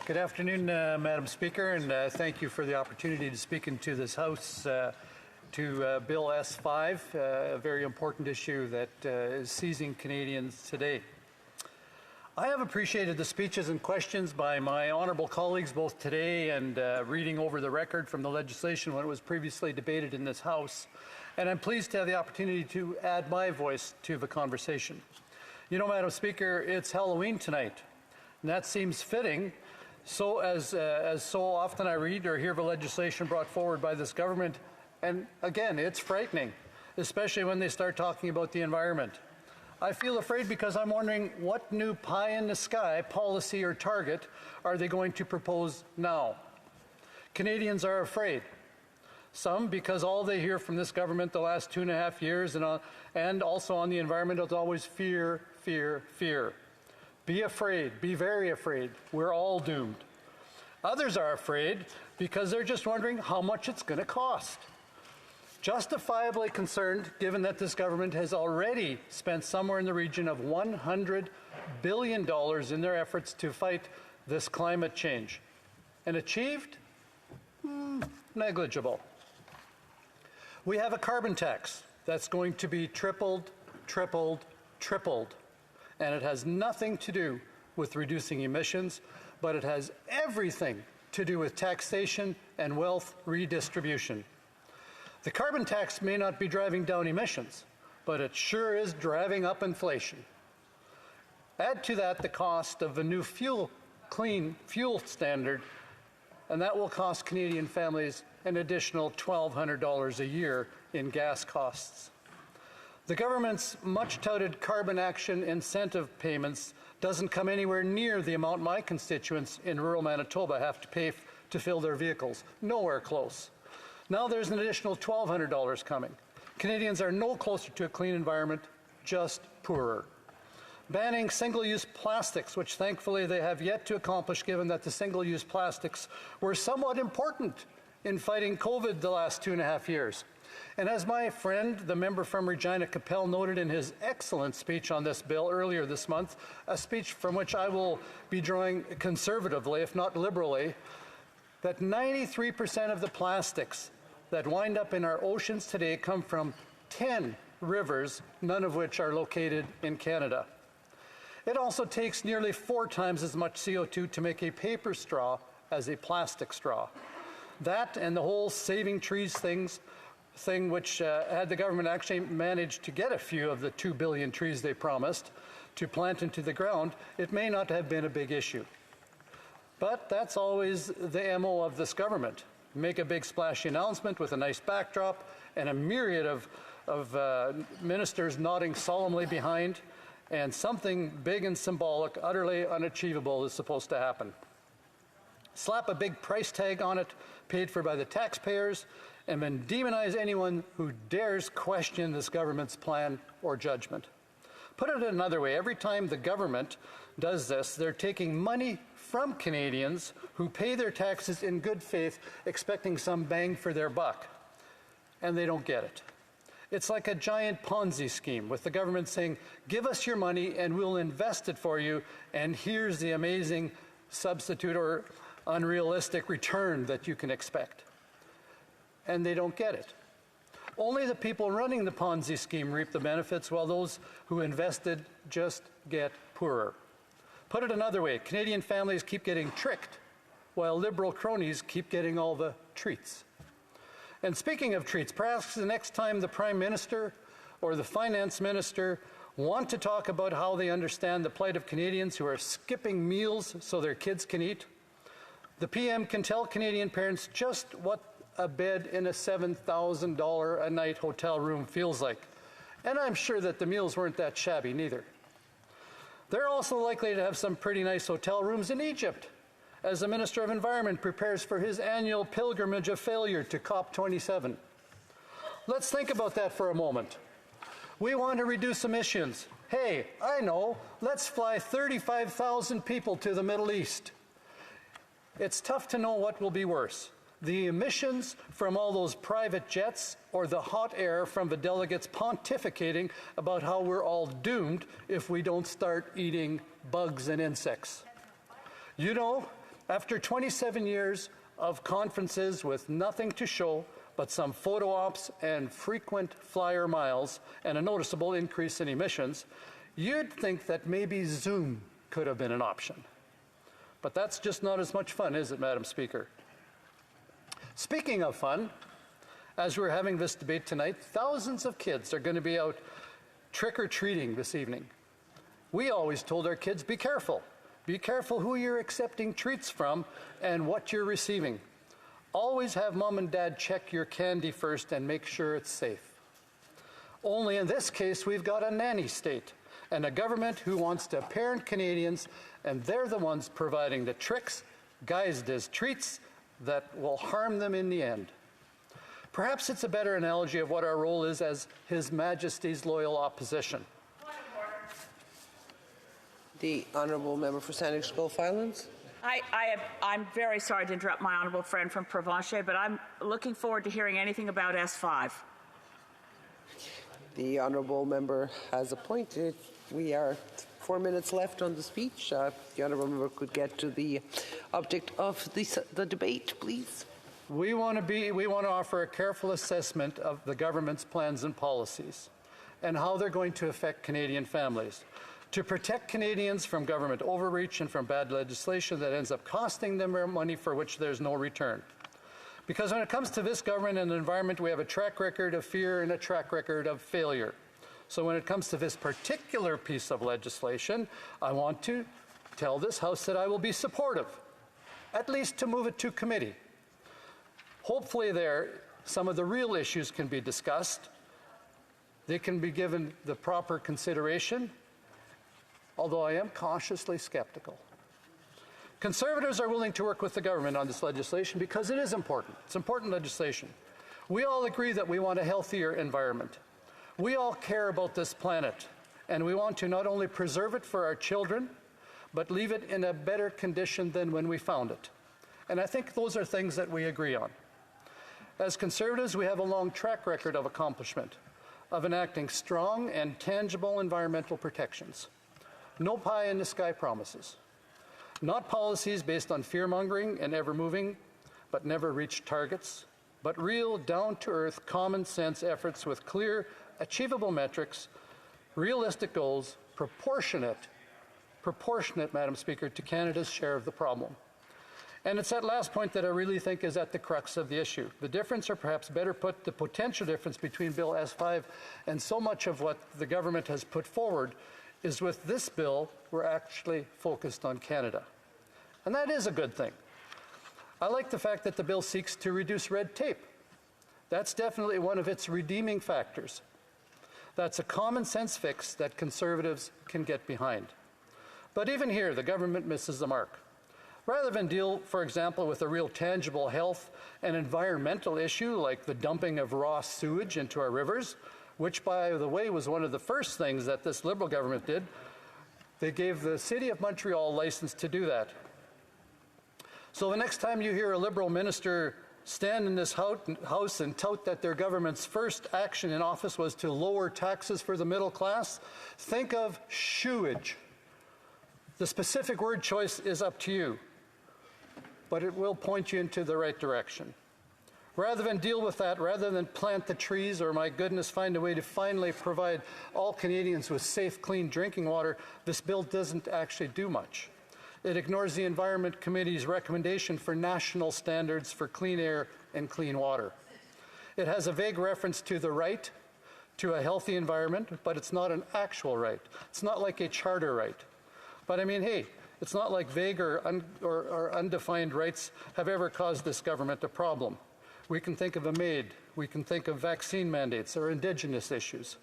Good afternoon, Madam Speaker, and thank you for the opportunity to speak into this House to Bill S-5, a very important issue that is seizing Canadians today. I have appreciated the speeches and questions by my honourable colleagues both today and reading over the record from the legislation when it was previously debated in this House, and I'm pleased to have the opportunity to add my voice to the conversation. You know, Madam Speaker, it's Halloween tonight, and that seems fitting. So as so often I read or hear of a legislation brought forward by this government, and again, it's frightening, especially when they start talking about the environment. I feel afraid because I'm wondering what new pie-in-the-sky policy or target are they going to propose now? Canadians are afraid. Some because all they hear from this government the last 2.5 years and also on the environment is always fear, fear, fear. Be afraid, be very afraid, we're all doomed. Others are afraid because they're just wondering how much it's going to cost. Justifiably concerned, given that this government has already spent somewhere in the region of $100 billion in their efforts to fight this climate change. And achieved? Negligible. We have a carbon tax that's going to be tripled, tripled, tripled. And it has nothing to do with reducing emissions, but it has everything to do with taxation and wealth redistribution. The carbon tax may not be driving down emissions, but it sure is driving up inflation. Add to that the cost of the new clean fuel standard, and that will cost Canadian families an additional $1,200 a year in gas costs. The government's much-touted carbon action incentive payments doesn't come anywhere near the amount my constituents in rural Manitoba have to pay to fill their vehicles. Nowhere close. Now there's an additional $1,200 coming. Canadians are no closer to a clean environment, just poorer. Banning single-use plastics, which thankfully they have yet to accomplish given that the single-use plastics were somewhat important in fighting COVID the last 2.5 years. And as my friend, the member from Regina Capel, noted in his excellent speech on this bill earlier this month, a speech from which I will be drawing conservatively, if not liberally, that 93% of the plastics that wind up in our oceans today come from 10 rivers, none of which are located in Canada. It also takes nearly 4 times as much CO2 to make a paper straw as a plastic straw. That and the whole saving trees thing which had the government actually managed to get a few of the 2 billion trees they promised to plant into the ground, it may not have been a big issue. But that's always the MO of this government. Make a big splashy announcement with a nice backdrop and a myriad of ministers nodding solemnly behind, and something big and symbolic, utterly unachievable is supposed to happen. Slap a big price tag on it, paid for by the taxpayers, and then demonize anyone who dares question this government's plan or judgment. Put it another way, every time the government does this, they're taking money from Canadians who pay their taxes in good faith, expecting some bang for their buck, and they don't get it. It's like a giant Ponzi scheme with the government saying, give us your money and we'll invest it for you, and here's the amazing substitute or unrealistic return that you can expect. And they don't get it. Only the people running the Ponzi scheme reap the benefits, while those who invested just get poorer. Put it another way, Canadian families keep getting tricked, while Liberal cronies keep getting all the treats. And speaking of treats, perhaps the next time the Prime Minister or the Finance Minister want to talk about how they understand the plight of Canadians who are skipping meals so their kids can eat, the PM can tell Canadian parents just what a bed in a $7,000 a night hotel room feels like. And I'm sure that the meals weren't that shabby neither. They're also likely to have some pretty nice hotel rooms in Egypt, as the Minister of Environment prepares for his annual pilgrimage of failure to COP27. Let's think about that for a moment. We want to reduce emissions. Hey, I know, let's fly 35,000 people to the Middle East. It's tough to know what will be worse, the emissions from all those private jets or the hot air from the delegates pontificating about how we're all doomed if we don't start eating bugs and insects. You know, After 27 years of conferences with nothing to show but some photo ops and frequent flyer miles and a noticeable increase in emissions, you'd think that maybe Zoom could have been an option. But that's just not as much fun, is it, Madam Speaker? Speaking of fun, as we're having this debate tonight, thousands of kids are going to be out trick-or-treating this evening. We always told our kids, be careful. Be careful who you're accepting treats from and what you're receiving. Always have Mom and Dad check your candy first and make sure it's safe. Only in this case, we've got a nanny state and a government who wants to parent Canadians, and they're the ones providing the tricks, guised as treats, that will harm them in the end. Perhaps it's a better analogy of what our role is as His Majesty's loyal opposition. The Honourable Member for Sandwich Gulf Islands. I'm very sorry to interrupt my honourable friend from Provencher, but I'm looking forward to hearing anything about S-5. The Honourable Member has a point. We are 4 minutes left on the speech. The Honourable Member could get to the object of the debate, please. We want to offer a careful assessment of the government's plans and policies and how they're going to affect Canadian families, to protect Canadians from government overreach and from bad legislation that ends up costing them their money for which there's no return. Because when it comes to this government and the environment, we have a track record of fear and a track record of failure. So when it comes to this particular piece of legislation, I want to tell this House that I will be supportive, at least to move it to committee. Hopefully there, some of the real issues can be discussed. They can be given the proper consideration, although I am cautiously skeptical. Conservatives are willing to work with the government on this legislation because it is important. It's important legislation. We all agree that we want a healthier environment. We all care about this planet, and we want to not only preserve it for our children, but leave it in a better condition than when we found it. And I think those are things that we agree on. As Conservatives, we have a long track record of accomplishment, of enacting strong and tangible environmental protections. No pie-in-the-sky promises. Not policies based on fear-mongering and ever-moving, but never-reached targets, but real, down-to-earth, common-sense efforts with clear, achievable metrics, realistic goals, proportionate, Madam Speaker, to Canada's share of the problem. And it's that last point that I really think is at the crux of the issue. The difference, or perhaps better put, the potential difference between Bill S-5 and so much of what the government has put forward is with this bill, we're actually focused on Canada. And that is a good thing. I like the fact that the bill seeks to reduce red tape. That's definitely one of its redeeming factors. That's a common sense fix that Conservatives can get behind. But even here, the government misses the mark. Rather than deal, for example, with a real tangible health and environmental issue like the dumping of raw sewage into our rivers, which, by the way, was one of the first things that this Liberal government did, they gave the City of Montreal license to do that. So the next time you hear a Liberal minister stand in this House and tout that their government's first action in office was to lower taxes for the middle class, think of shewage. The specific word choice is up to you, but it will point you into the right direction. Rather than deal with that, rather than plant the trees or, my goodness, find a way to finally provide all Canadians with safe, clean drinking water, this bill doesn't actually do much. It ignores the Environment Committee's recommendation for national standards for clean air and clean water. It has a vague reference to the right to a healthy environment, but it's not an actual right. It's not like a charter right. But I mean, hey, it's not like vague or undefined rights have ever caused this government a problem. We can think of a MAID, we can think of vaccine mandates or Indigenous issues.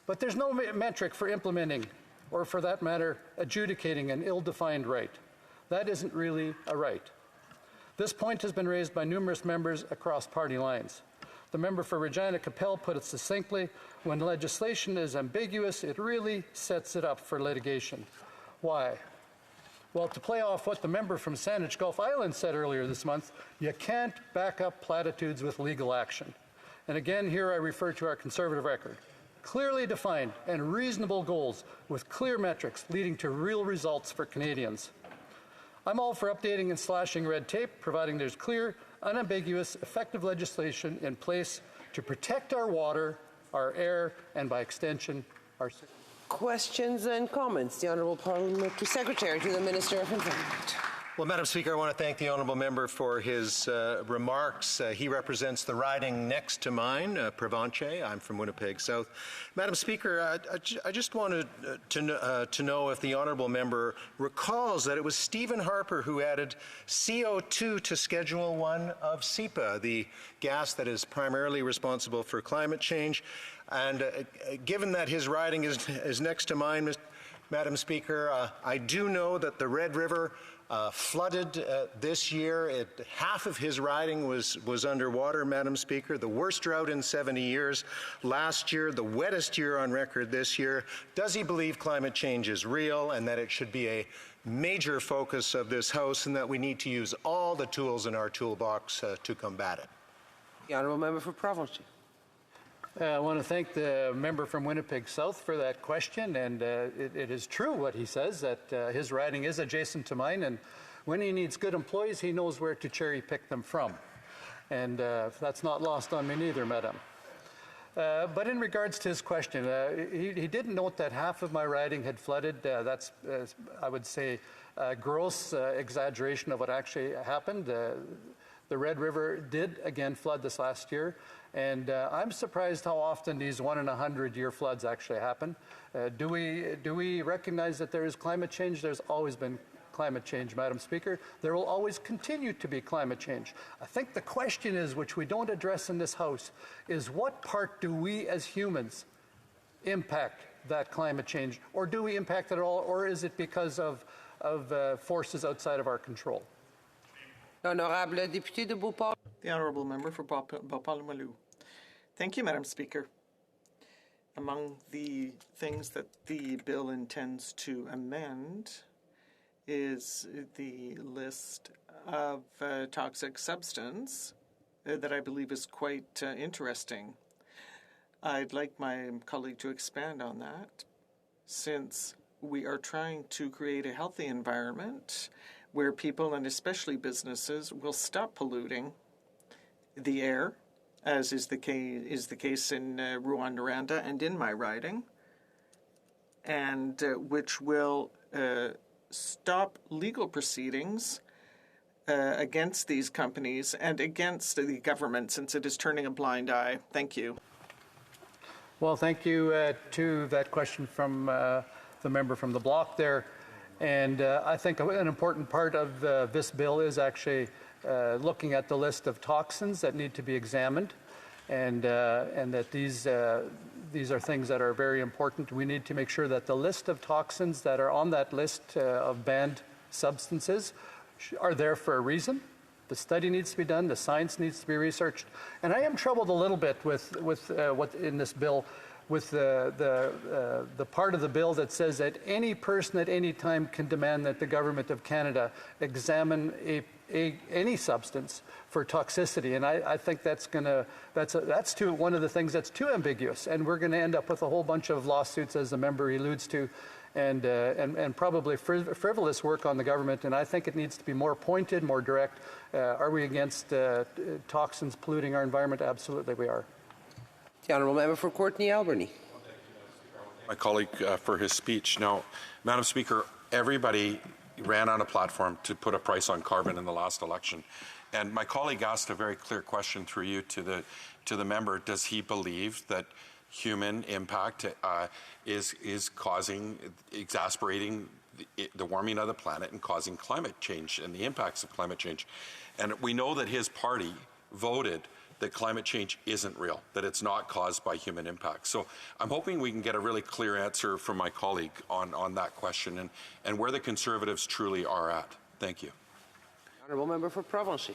But there's no metric for implementing, or for that matter, adjudicating an ill-defined right. That isn't really a right. This point has been raised by numerous members across party lines. The member for Regina Capel put it succinctly, when legislation is ambiguous, it really sets it up for litigation. Why? Well, to play off what the member from Sandwich Gulf Islands said earlier this month, you can't back up platitudes with legal action. And again, here I refer to our Conservative record. Clearly defined and reasonable goals with clear metrics leading to real results for Canadians. I'm all for updating and slashing red tape, providing there's clear, unambiguous, effective legislation in place to protect our water, our air, and by extension, our citizens. Questions and comments. The Honourable Parliamentary Secretary to the Minister of Environment. Well, Madam Speaker, I want to thank the honourable member for his remarks. He represents the riding next to mine, Provencher. I'm from Winnipeg South. Madam Speaker, I just wanted to know if the honourable member recalls that it was Stephen Harper who added CO2 to Schedule 1 of SEPA, the gas that is primarily responsible for climate change. And given that his riding is next to mine, Madam Speaker, I do know that the Red River flooded this year. Half of his riding was underwater, Madam Speaker. The worst drought in 70 years. Last year, the wettest year on record this year. Does he believe climate change is real and that it should be a major focus of this House and that we need to use all the tools in our toolbox to combat it? The Honourable Member for Provencher. I want to thank the member from Winnipeg South for that question, and it is true what he says, that his riding is adjacent to mine, and when he needs good employees, he knows where to cherry pick them from. And that's not lost on me neither, Madam. But in regards to his question, he did note that half of my riding had flooded. That's, I would say, a gross exaggeration of what actually happened. The Red River did again flood this last year, and I'm surprised how often these 1 in 100-year floods actually happen. Do we recognize that there is climate change? There's always been climate change, Madam Speaker. There will always continue to be climate change. I think the question is, which we don't address in this House, is what part do we as humans impact that climate change, or do we impact it at all, or is it because of forces outside of our control? Honourable député de Beauport. The Honourable Member for Beauport-Limoilou. Thank you, Madam Speaker. Among the things that the bill intends to amend is the list of toxic substance that I believe is quite interesting. I'd like my colleague to expand on that, since we are trying to create a healthy environment where people, and especially businesses, will stop polluting the air, as is the case in Rouyn-Noranda and in my riding, and which will stop legal proceedings against these companies and against the government, since it is turning a blind eye. Thank you. Well, thank you to that question from the member from the bloc there. And I think an important part of this bill is actually looking at the list of toxins that need to be examined, and that these are things that are very important. We need to make sure that the list of toxins that are on that list of banned substances are there for a reason. The study needs to be done. The science needs to be researched. And I am troubled a little bit with what in this bill, with the part of the bill that says that any person at any time can demand that the Government of Canada examine any substance for toxicity, and I think that's one of the things that's too ambiguous, and we're going to end up with a whole bunch of lawsuits, as the member alludes to, and probably frivolous work on the government. And I think it needs to be more pointed, more direct. Are we against toxins polluting our environment? Absolutely, we are. The Honourable Member for Courtenay Albany. My colleague for his speech. Now, Madam Speaker, everybody ran on a platform to put a price on carbon in the last election. And my colleague asked a very clear question through you to the member. Does he believe that human impact is causing, exasperating the warming of the planet and causing climate change and the impacts of climate change? And we know that his party voted that climate change isn't real, that it's not caused by human impact. So I'm hoping we can get a really clear answer from my colleague on that question and where the Conservatives truly are at. Thank you. Honourable Member for Provencher.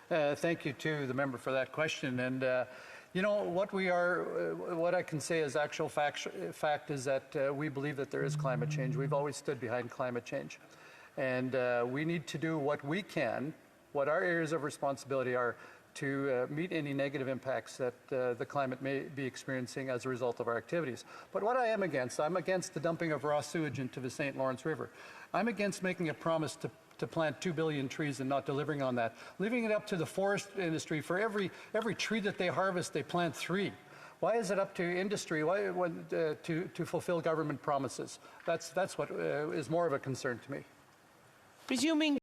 Thank you to the member for that question. And you know, what I can say as actual fact is that we believe that there is climate change. We've always stood behind climate change. And we need to do what we can, what our areas of responsibility are, to meet any negative impacts that the climate may be experiencing as a result of our activities. But what I'm against the dumping of raw sewage into the St. Lawrence River. I'm against making a promise to plant 2 billion trees and not delivering on that. Leaving it up to the forest industry. For every tree that they harvest, they plant 3. Why is it up to industry to fulfill government promises? That's what is more of a concern to me. Presuming